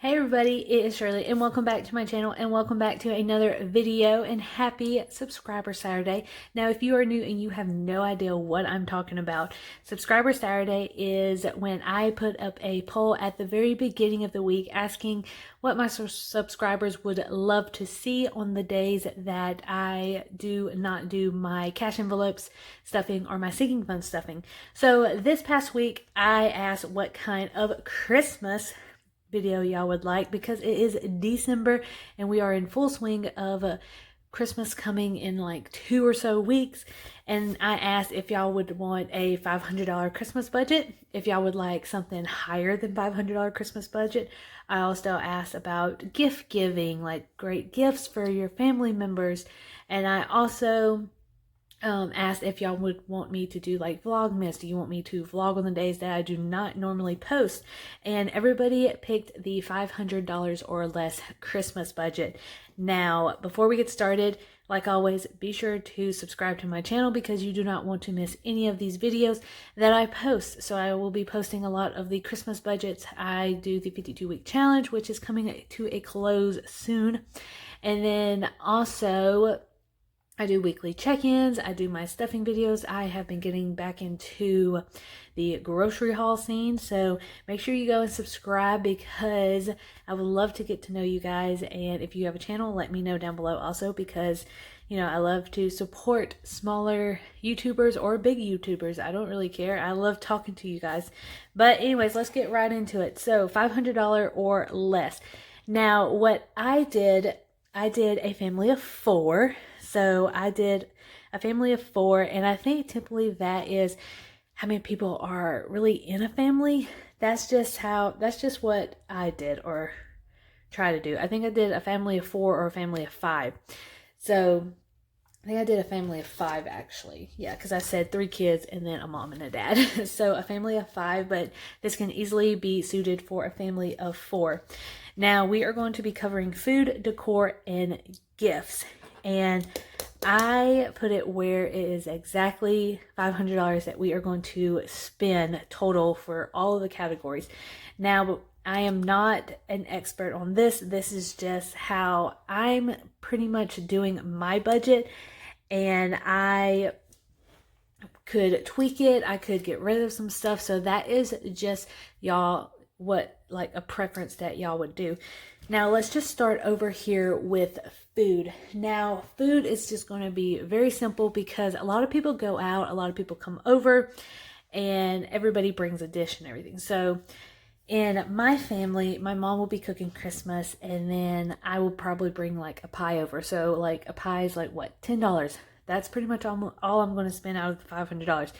Hey everybody, it is Shirley and welcome back to my channel and welcome back to another video and happy Subscriber Saturday. Now if you are new and you have no idea what I'm talking about, Subscriber Saturday is when I put up a poll at the very beginning of the week asking what my subscribers would love to see on the days that I do not do my cash envelopes stuffing or my sinking fund stuffing. So this past week I asked what kind of Christmas video y'all would like, because it is December and we are in full swing of Christmas coming in like 2 or so weeks. And I asked if y'all would want a $500 Christmas budget, if y'all would like something higher than $500 Christmas budget. I also asked about gift giving, like great gifts for your family members. And I also asked if y'all would want me to do like Vlogmas. Do you want me to vlog on the days that I do not normally post? And everybody picked the $500 or less Christmas budget. Now, before we get started, like always, be sure to subscribe to my channel because you do not want to miss any of these videos that I post. So I will be posting a lot of the Christmas budgets. I do the 52-week challenge, which is coming to a close soon. And then also, I do weekly check-ins, I do my stuffing videos. I have been getting back into the grocery haul scene, so make sure you go and subscribe because I would love to get to know you guys. And if you have a channel, let me know down below also, because you know I love to support smaller YouTubers or big YouTubers. I don't really care. I love talking to you guys. But anyways, let's get right into it. So $500 or less. Now what I did a family of 4. So I did a family of 4, and I think typically that is how many people are really in a family. That's just what I did or try to do. I think I did a family of 4 or a family of 5. So I think I did a family of 5 actually. Yeah, because I said 3 kids and then a mom and a dad. So a family of 5, but this can easily be suited for a family of 4. Now we are going to be covering food, decor, and gifts. And I put it where it is exactly $500 that we are going to spend total for all of the categories. Now, I am not an expert on this. This is just how I'm pretty much doing my budget. And I could tweak it. I could get rid of some stuff. So that is just y'all what like a preference that y'all would do. Now let's just start over here with food. Now food is just going to be very simple because a lot of people go out, a lot of people come over, and everybody brings a dish and everything. So in my family, my mom will be cooking Christmas, and then I will probably bring like a pie over. So like a pie is like what, $10. That's pretty much all I'm going to spend out of the $500.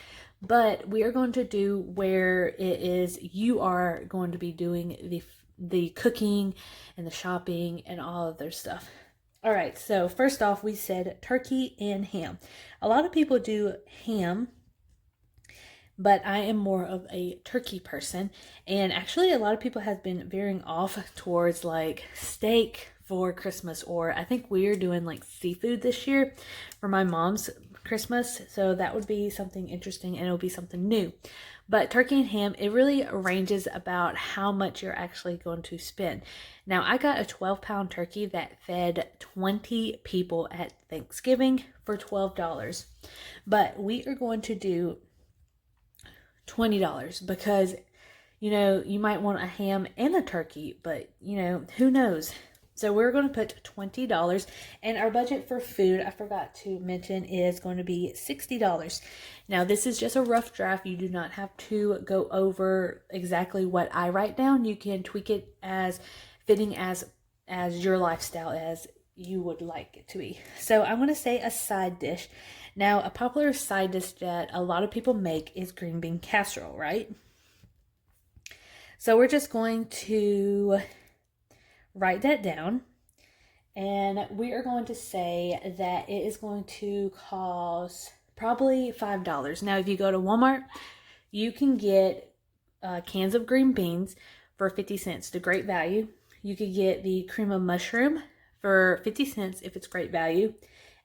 But we are going to do where it is you are going to be doing the cooking and the shopping and all of their stuff. All right, so first off, we said turkey and ham. A lot of people do ham, but I am more of a turkey person. And actually a lot of people have been veering off towards like steak for Christmas, or I think we are doing like seafood this year for my mom's Christmas. So that would be something interesting and it'll be something new. But turkey and ham, it really ranges about how much you're actually going to spend. Now I got a 12-pound turkey that fed 20 people at Thanksgiving for $12. But we are going to do $20 because, you know, you might want a ham and a turkey, but you know, who knows? So we're going to put $20, and our budget for food, I forgot to mention, is going to be $60. Now this is just a rough draft. You do not have to go over exactly what I write down. You can tweak it as fitting as your lifestyle as you would like it to be. So I'm going to say a side dish. Now a popular side dish that a lot of people make is green bean casserole, right? So we're just going to write that down, and we are going to say that it is going to cost probably $5. Now if you go to Walmart, you can get cans of green beans for 50 cents, the great value. You could get the cream of mushroom for 50 cents if it's great value.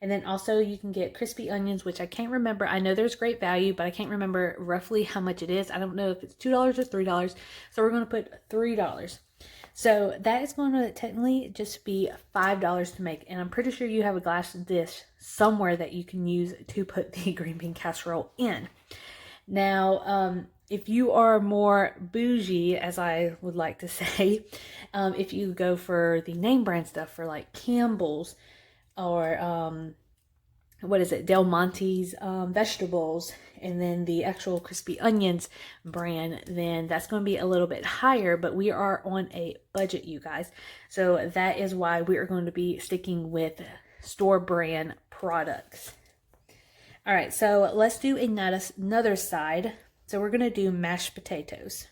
And then also you can get crispy onions, which I can't remember. I know there's great value, but I can't remember roughly how much it is. I don't know if it's $2 or $3. So we're going to put $3. So that is going to technically just be $5 to make. And I'm pretty sure you have a glass dish somewhere that you can use to put the green bean casserole in. Now, if you are more bougie, as I would like to say, if you go for the name brand stuff for like Campbell's or what is it, Del Monte's vegetables, and then the actual crispy onions brand, then that's going to be a little bit higher, but we are on a budget, you guys. So that is why we are going to be sticking with store brand products. All right, so let's do another side. So we're going to do mashed potatoes.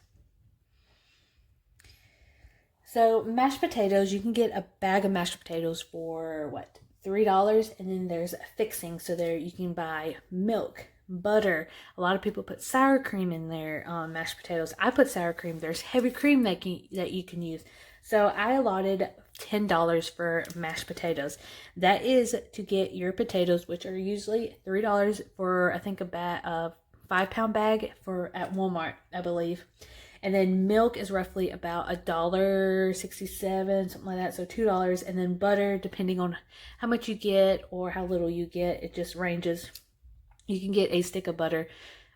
So mashed potatoes, you can get a bag of mashed potatoes for what? $3, and then there's fixing. So there you can buy milk, butter. A lot of people put sour cream in their mashed potatoes. I put sour cream. There's heavy cream that you can use. So I allotted $10 for mashed potatoes. That is to get your potatoes, which are usually $3 for, I think, a 5-pound bag for at Walmart, I believe. And then milk is roughly about $1.67, something like that. So $2. And then butter, depending on how much you get or how little you get, it just ranges. You can get a stick of butter,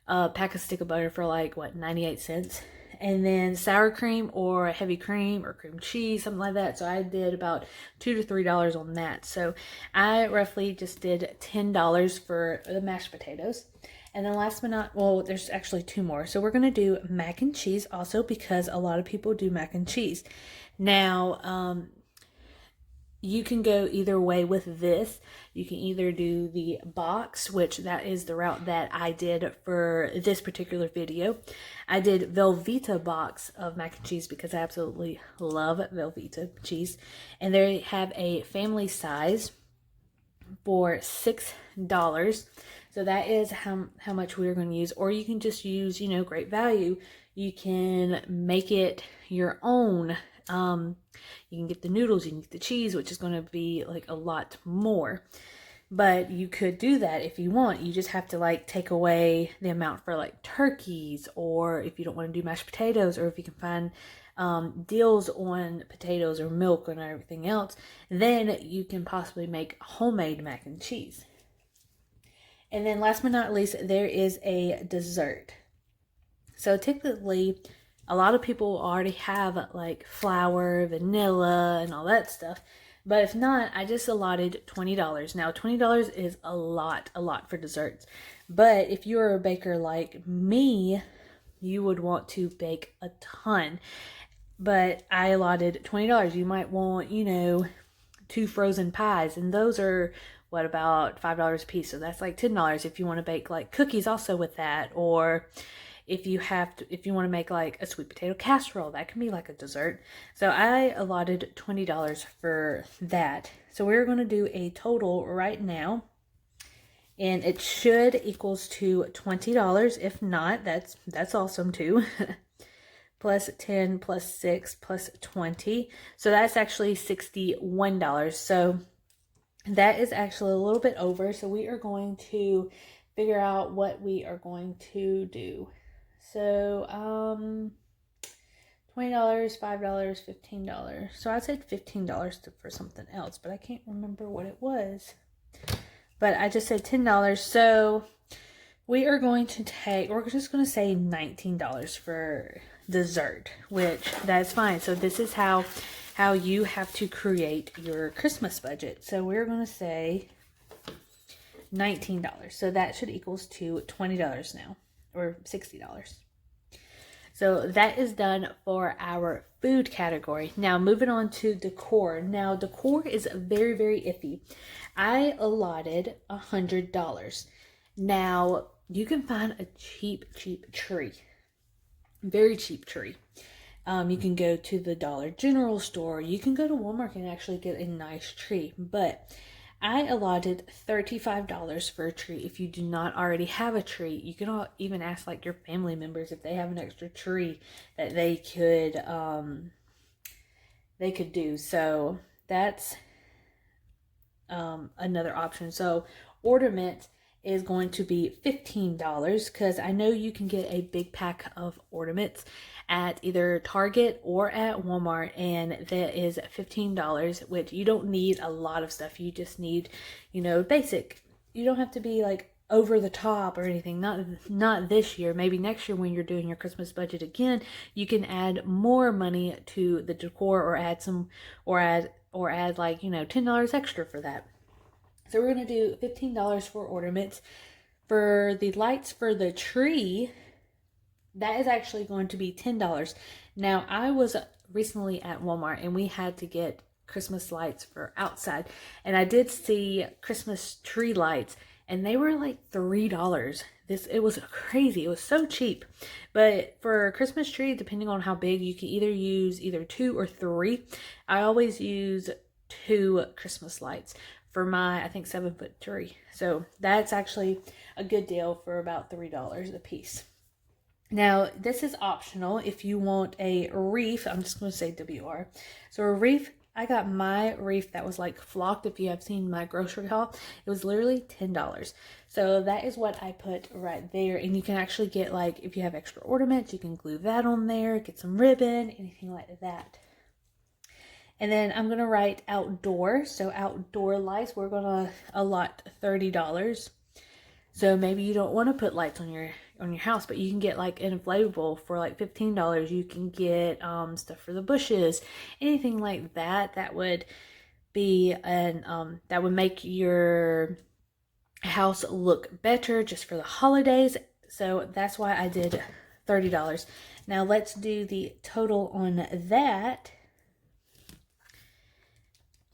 pack of stick of butter for like, what, 98 cents. And then sour cream or heavy cream or cream cheese, something like that. So I did about $2 to $3 on that. So I roughly just did $10 for the mashed potatoes. And then last but not, well, there's actually 2 more. So we're going to do mac and cheese also, because a lot of people do mac and cheese. Now, you can go either way with this. You can either do the box, which that is the route that I did for this particular video. I did Velveeta box of mac and cheese because I absolutely love Velveeta cheese. And they have a family size for $6. So that is how much we're going to use. Or you can just use, Great Value. You can make it your own. You can get the noodles, you can get the cheese, which is going to be like a lot more. But you could do that if you want. You just have to like take away the amount for like turkeys, or if you don't want to do mashed potatoes, or if you can find deals on potatoes or milk and everything else, then you can possibly make homemade mac and cheese. And then last but not least, there is a dessert. So typically, a lot of people already have like flour, vanilla, and all that stuff. But if not, I just allotted $20. Now, $20 is a lot for desserts. But if you're a baker like me, you would want to bake a ton. But I allotted $20. You might want, 2 frozen pies, and those are what, about $5 a piece. So that's like $10 if you want to bake like cookies also with that, or if you want to make like a sweet potato casserole, that can be like a dessert. So I allotted $20 for that. So we're going to do a total right now, and it should equals to $20. If not, that's awesome too. Plus 10 plus 6 plus 20. So that's actually $61. So that is actually a little bit over. So we are going to figure out what we are going to do. So, $20, $5, $15. So I said $15 for something else, but I can't remember what it was. But I just said $10. So we are going to we're just going to say $19 for dessert, which that's fine. So this is how you have to create your Christmas budget. So we're going to say $19. So that should equals to $20 now, or $60. So that is done for our food category. Now moving on to decor. Now decor is very, very iffy. I allotted $100. Now you can find a cheap tree. Very cheap tree. You can go to the Dollar General store. You can go to Walmart and actually get a nice tree. But I allotted $35 for a tree. If you do not already have a tree, you can even ask like your family members if they have an extra tree that they could do. So that's another option. So ornament is going to be $15 because I know you can get a big pack of ornaments at either Target or at Walmart, and that is $15, which you don't need a lot of stuff. You just need, basic. You don't have to be like over the top or anything. Not this year. Maybe next year when you're doing your Christmas budget again, you can add more money to the decor or add like, $10 extra for that. So we're going to do $15 for ornaments. For the lights for the tree, that is actually going to be $10. Now, I was recently at Walmart and we had to get Christmas lights for outside. And I did see Christmas tree lights and they were like $3. It was crazy. It was so cheap. But for a Christmas tree, depending on how big, you can either use 2 or 3. I always use 2 Christmas lights for my, I think, 7-foot tree. So that's actually a good deal for about $3 a piece. Now, this is optional if you want a wreath. I'm just going to say WR. So a wreath, I got my wreath that was like flocked. If you have seen my grocery haul, it was literally $10. So that is what I put right there. And you can actually get, like, if you have extra ornaments, you can glue that on there, get some ribbon, anything like that. And then I'm going to write outdoor. So outdoor lights, we're going to allot $30. So maybe you don't want to put lights on your house, but you can get like an inflatable for like $15. You can get stuff for the bushes, anything like that. That would be that would make your house look better just for the holidays. So that's why I did $30. Now let's do the total on that.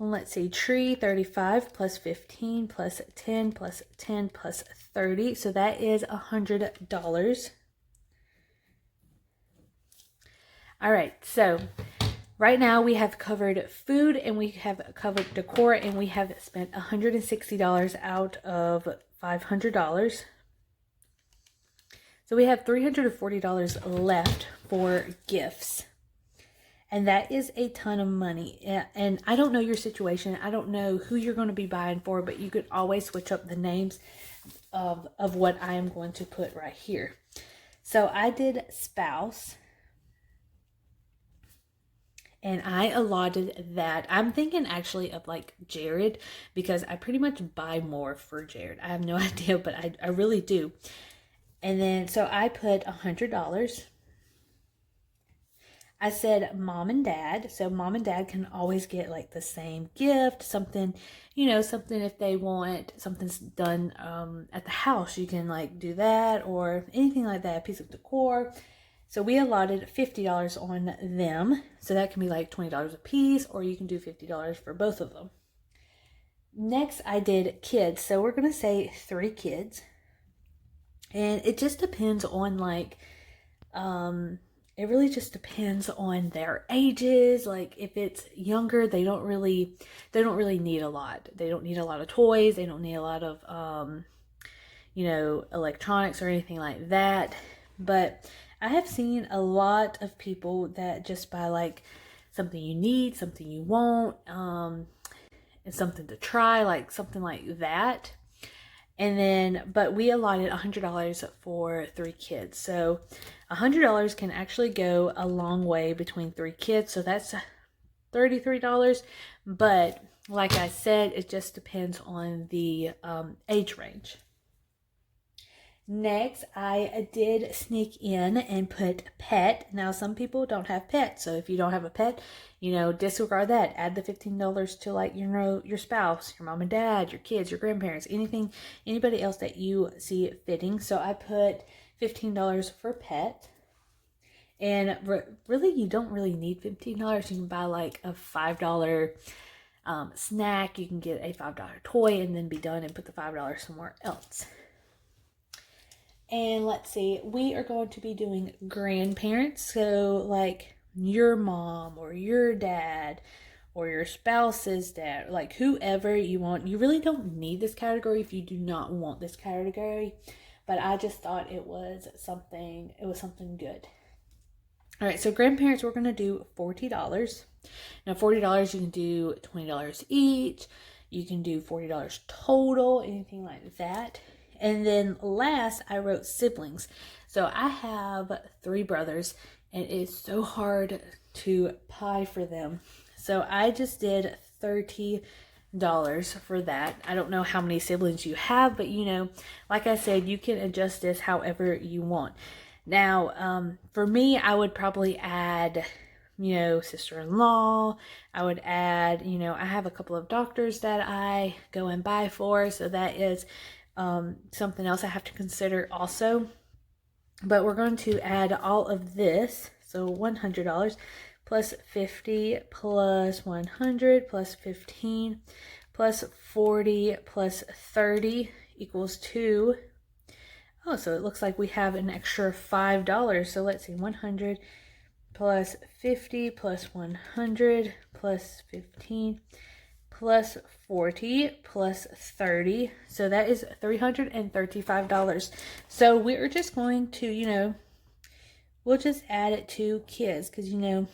Let's see, tree 35 plus 15 plus 10 plus 10 plus 30. So that is $100. All right, so right now we have covered food and we have covered decor and we have spent $160 out of $500. So we have $340 left for gifts. And that is a ton of money. And I don't know your situation. I don't know who you're going to be buying for, but you could always switch up the names of what I am going to put right here. So I did spouse. And I allotted that. I'm thinking actually of like Jared, because I pretty much buy more for Jared. I have no idea, but I really do. And then, so I put $100. I said mom and dad. So mom and dad can always get like the same gift, something, something if they want something's done at the house, you can like do that or anything like that, a piece of decor. So we allotted $50 on them. So that can be like $20 a piece, or you can do $50 for both of them. Next, I did kids. So we're going to say 3 kids. And it just depends on like, it really just depends on their ages. Like if it's younger, they don't really need a lot. They don't need a lot of toys. They don't need a lot of, electronics or anything like that. But I have seen a lot of people that just buy like something you need, something you want, and something to try, like something like that. And then, but we allotted $100 for 3 kids. So $100 can actually go a long way between 3 kids. So that's $33. But like I said, it just depends on the age range. Next, I did sneak in and put pet. Now, some people don't have pets. So if you don't have a pet, disregard that. Add the $15 to like, your spouse, your mom and dad, your kids, your grandparents, anybody else that you see fitting. So I put $15 for pet. And really, you don't really need $15. You can buy like a $5 snack. You can get a $5 toy and then be done and put the $5 somewhere else. And let's see, we are going to be doing grandparents. So like your mom or your dad or your spouse's dad, like whoever you want. You really don't need this category if you do not want this category. But I just thought it was something good. All right, so grandparents, we're going to do $40. Now $40, you can do $20 each. You can do $40 total, anything like that. And then last, I wrote siblings. So I have 3 brothers, and it's so hard to pie for them. So I just did $30 for that. I don't know how many siblings you have, but you know, like I said, you can adjust this however you want. Now, for me, I would probably add, you know, sister-in-law. I would add, you know, I have a couple of doctors that I go and buy for, so that is something else I have to consider also. But we're going to add all of this, so $100 plus 50 plus 100 plus 15 plus 40 plus 30 equals 2. Oh, so it looks like we have an extra $5. So let's see, 100 plus 50 plus 100 plus 15 plus 40 plus 30. So that is $335. So we're just going to, you know, we'll just add it to kids because, you know,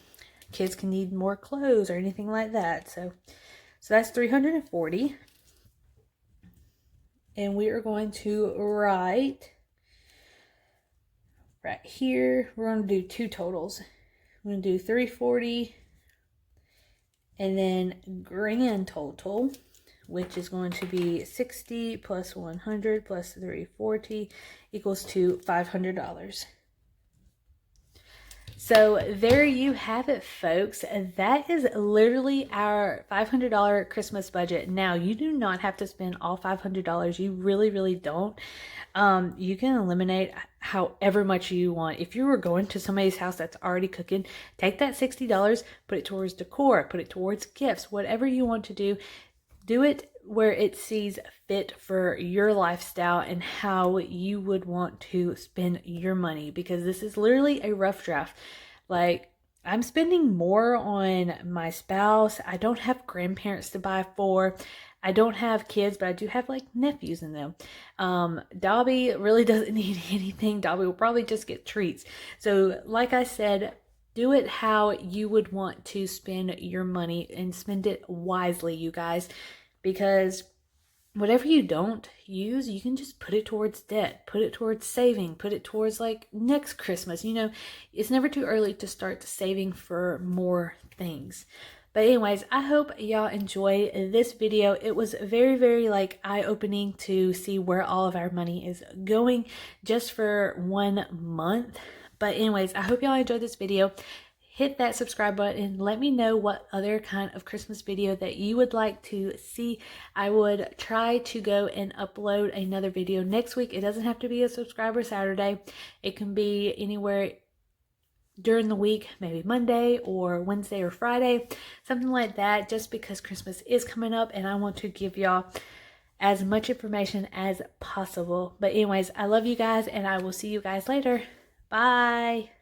kids can need more clothes or anything like that. So that's 340. And we are going to write right here, we're going to do 2 totals. I'm going to do 340 and then grand total, which is going to be 60 plus 100 plus 340 equals to $500. So there you have it, folks. That is literally our $500 Christmas budget. Now, you do not have to spend all $500. You really, really don't. You can eliminate however much you want. If you were going to somebody's house that's already cooking, take that $60, put it towards decor, put it towards gifts, whatever you want to do. Do it where it sees fit for your lifestyle and how you would want to spend your money, because this is literally a rough draft. Like, I'm spending more on my spouse. I don't have grandparents to buy for. I don't have kids, but I do have like nephews in them. Dobby really doesn't need anything. Dobby will probably just get treats. So like I said, do it how you would want to spend your money and spend it wisely, you guys, because whatever you don't use, you can just put it towards debt, put it towards saving, put it towards like next Christmas. You know, it's never too early to start saving for more things. But anyways, I hope y'all enjoyed this video. It was very, very like eye-opening to see where all of our money is going just for 1 month. But anyways, I hope y'all enjoyed this video. Hit that subscribe button. Let me know what other kind of Christmas video that you would like to see. I would try to go and upload another video next week. It doesn't have to be a subscriber Saturday. It can be anywhere during the week, maybe Monday or Wednesday or Friday, something like that, just because Christmas is coming up and I want to give y'all as much information as possible. But anyways, I love you guys and I will see you guys later. Bye.